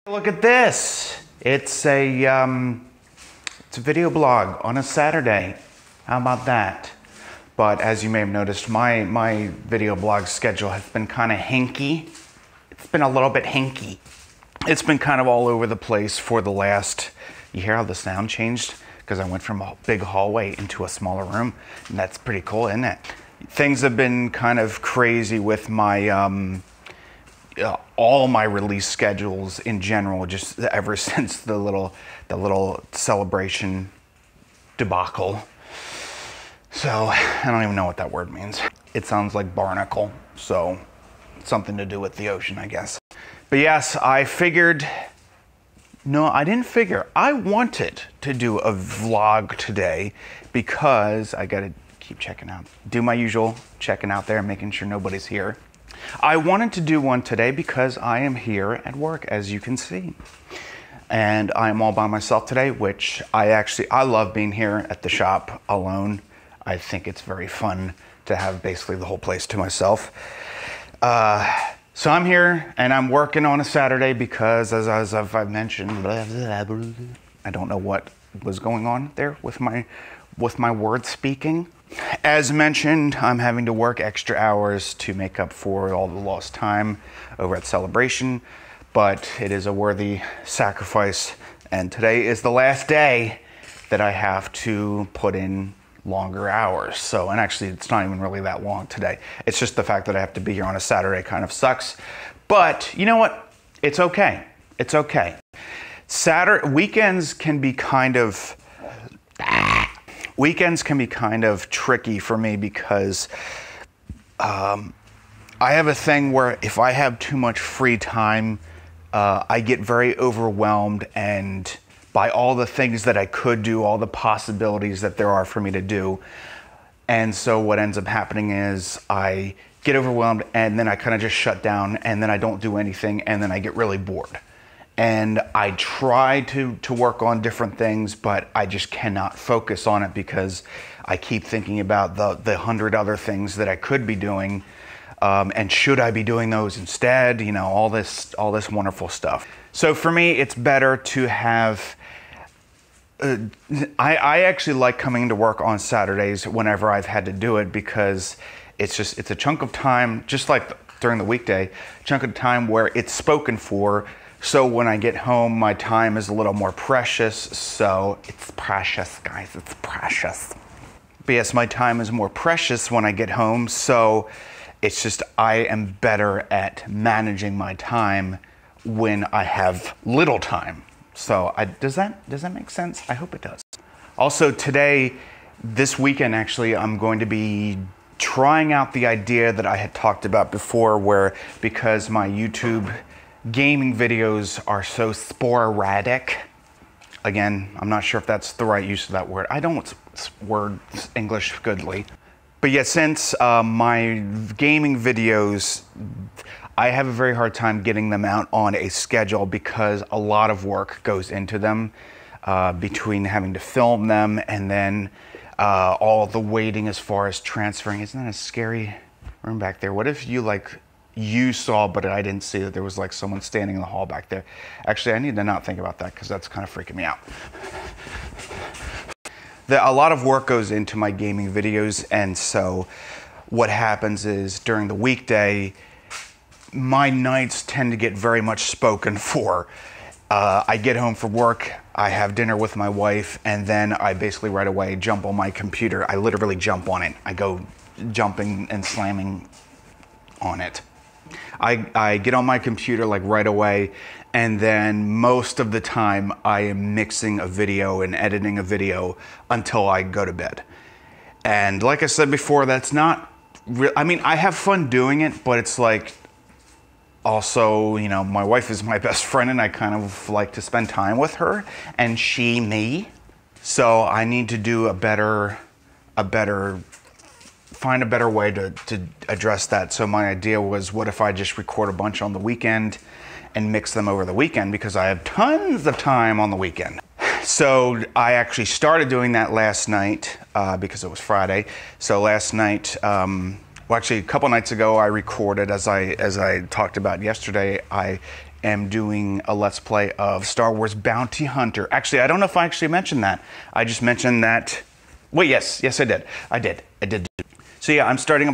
Look at this. It's a video blog on a Saturday. How about that? But as you may have noticed, my video blog schedule has been kind of hinky. It's been a little bit hinky. It's been kind of all over the place for the last, you hear how the sound changed? Because I went from a big hallway into a smaller room, and that's pretty cool, isn't it? Things have been kind of crazy with my, all my release schedules in general, just ever since the little celebration debacle. So I don't even know what that word means. It sounds like barnacle, so something to do with the ocean, I guess. But yes, I figured, no, I didn't figure. I wanted to do a vlog today because I gotta keep checking out, do my usual checking out there, making sure nobody's here. I wanted to do one today because I am here at work, as you can see. And I'm all by myself today, which I love being here at the shop alone. I think it's very fun to have basically the whole place to myself. So I'm here and I'm working on a Saturday because as I've mentioned, I don't know what was going on there with my word speaking. As mentioned, I'm having to work extra hours to make up for all the lost time over at Celebration, but it is a worthy sacrifice. And today is the last day that I have to put in longer hours. So, and actually it's not even really that long today. It's just the fact that I have to be here on a Saturday kind of sucks. But you know what? It's okay. It's okay. Weekends can be kind of tricky for me because I have a thing where if I have too much free time, I get very overwhelmed and by all the things that I could do, all the possibilities that there are for me to do. And so what ends up happening is I get overwhelmed and then I kind of just shut down and then I don't do anything and then I get really bored. And I try to work on different things, but I just cannot focus on it because I keep thinking about the 100 other things that I could be doing. And should I be doing those instead? You know, all this wonderful stuff. So for me, it's better to have, I actually like coming to work on Saturdays whenever I've had to do it because it's a chunk of time, just like during the weekday, chunk of time where it's spoken for. So when I get home, my time is a little more precious. So it's precious, guys, it's precious. But yes, my time is more precious when I get home. So it's just, I am better at managing my time when I have little time. So does that make sense? I hope it does. Also today, this weekend actually, I'm going to be trying out the idea that I had talked about before where because my YouTube gaming videos are so sporadic, again, I'm not sure if that's the right use of that word. I don't word English goodly. But yet since my gaming videos, I have a very hard time getting them out on a schedule because a lot of work goes into them between having to film them and then all the waiting as far as transferring. Isn't that a scary room back there? What if you saw, but I didn't see that there was like someone standing in the hall back there? Actually, I need to not think about that because that's kind of freaking me out. A lot of work goes into my gaming videos, and so what happens is during the weekday, my nights tend to get very much spoken for. I get home from work, I have dinner with my wife, and then I basically right away jump on my computer. I literally jump on it. I go jumping and slamming on it. I get on my computer like right away, and then most of the time I am mixing a video and editing a video until I go to bed. And like I said before, that's not real. I mean, I have fun doing it, but it's like also, you know, my wife is my best friend and I kind of like to spend time with her and she me. So I need to do find a better way to address that. So my idea was, what if I just record a bunch on the weekend and mix them over the weekend because I have tons of time on the weekend. So I actually started doing that last night because it was Friday. So last night, well actually a couple nights ago I recorded, as I talked about yesterday, I am doing a Let's Play of Star Wars Bounty Hunter. Actually, I don't know if I actually mentioned that. I just mentioned that. Wait, yes, I did. I did. So yeah, I'm starting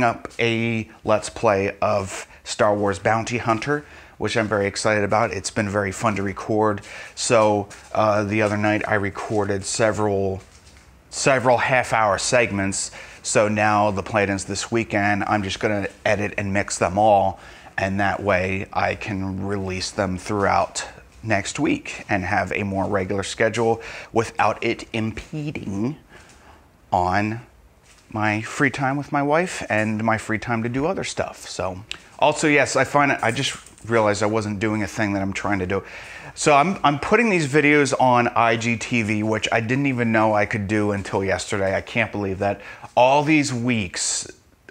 up a Let's Play of Star Wars Bounty Hunter, which I'm very excited about. It's been very fun to record. So the other night I recorded several half-hour segments. So now the plan is this weekend, I'm just gonna edit and mix them all, and that way I can release them throughout next week and have a more regular schedule without it impeding on my free time with my wife and my free time to do other stuff. So also, yes, I just realized I wasn't doing a thing that I'm trying to do. So I'm putting these videos on IGTV, which I didn't even know I could do until yesterday. I can't believe that. All these weeks,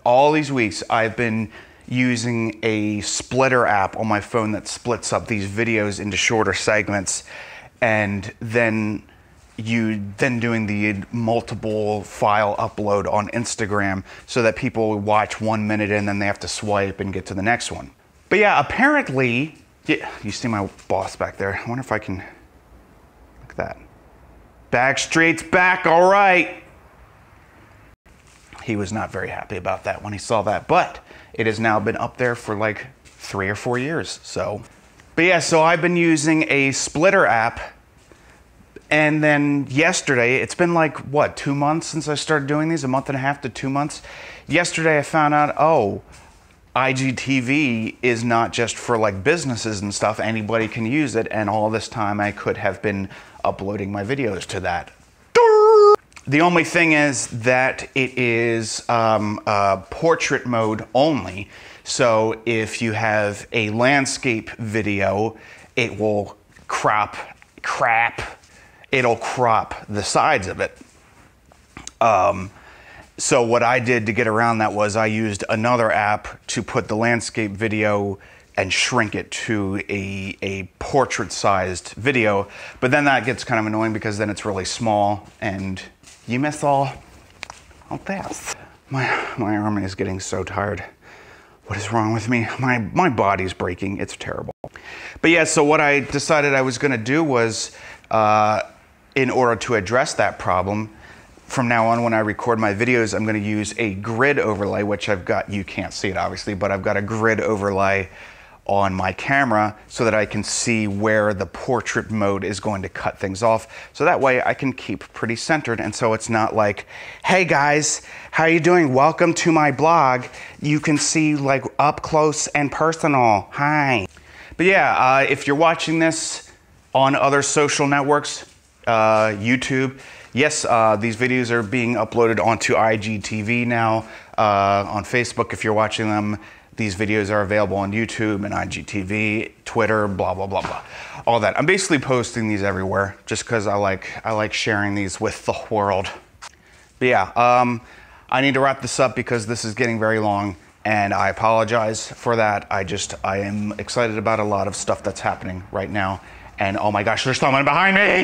I've been using a splitter app on my phone that splits up these videos into shorter segments, and then doing the multiple file upload on Instagram so that people watch 1 minute and then they have to swipe and get to the next one. But yeah, apparently, yeah, you see my boss back there. I wonder if I can, look at that. Backstreet's back, all right. He was not very happy about that when he saw that, but it has now been up there for like 3 or 4 years, so. But yeah, so I've been using a splitter app. And then yesterday, it's been like, what, 2 months since I started doing these? A month and a half to 2 months? Yesterday I found out, oh, IGTV is not just for like businesses and stuff. Anybody can use it. And all this time I could have been uploading my videos to that. The only thing is that it is portrait mode only. So if you have a landscape video, it will it'll crop the sides of it. So what I did to get around that was I used another app to put the landscape video and shrink it to a portrait-sized video. But then that gets kind of annoying because then it's really small and you miss all this. My arm is getting so tired. What is wrong with me? My body's breaking. It's terrible. But yeah, so what I decided I was gonna do was, in order to address that problem, from now on when I record my videos, I'm gonna use a grid overlay, which I've got, you can't see it obviously, but I've got a grid overlay on my camera so that I can see where the portrait mode is going to cut things off. So that way I can keep pretty centered, and so it's not like, hey guys, how you doing? Welcome to my blog. You can see like up close and personal, hi. But yeah, if you're watching this on other social networks, YouTube, yes, these videos are being uploaded onto IGTV now. On Facebook, if you're watching them, these videos are available on YouTube and IGTV, Twitter, blah, blah, blah, blah. All that. I'm basically posting these everywhere just because I like sharing these with the world. But yeah, I need to wrap this up because this is getting very long, and I apologize for that. I am excited about a lot of stuff that's happening right now. And oh my gosh, there's someone behind me!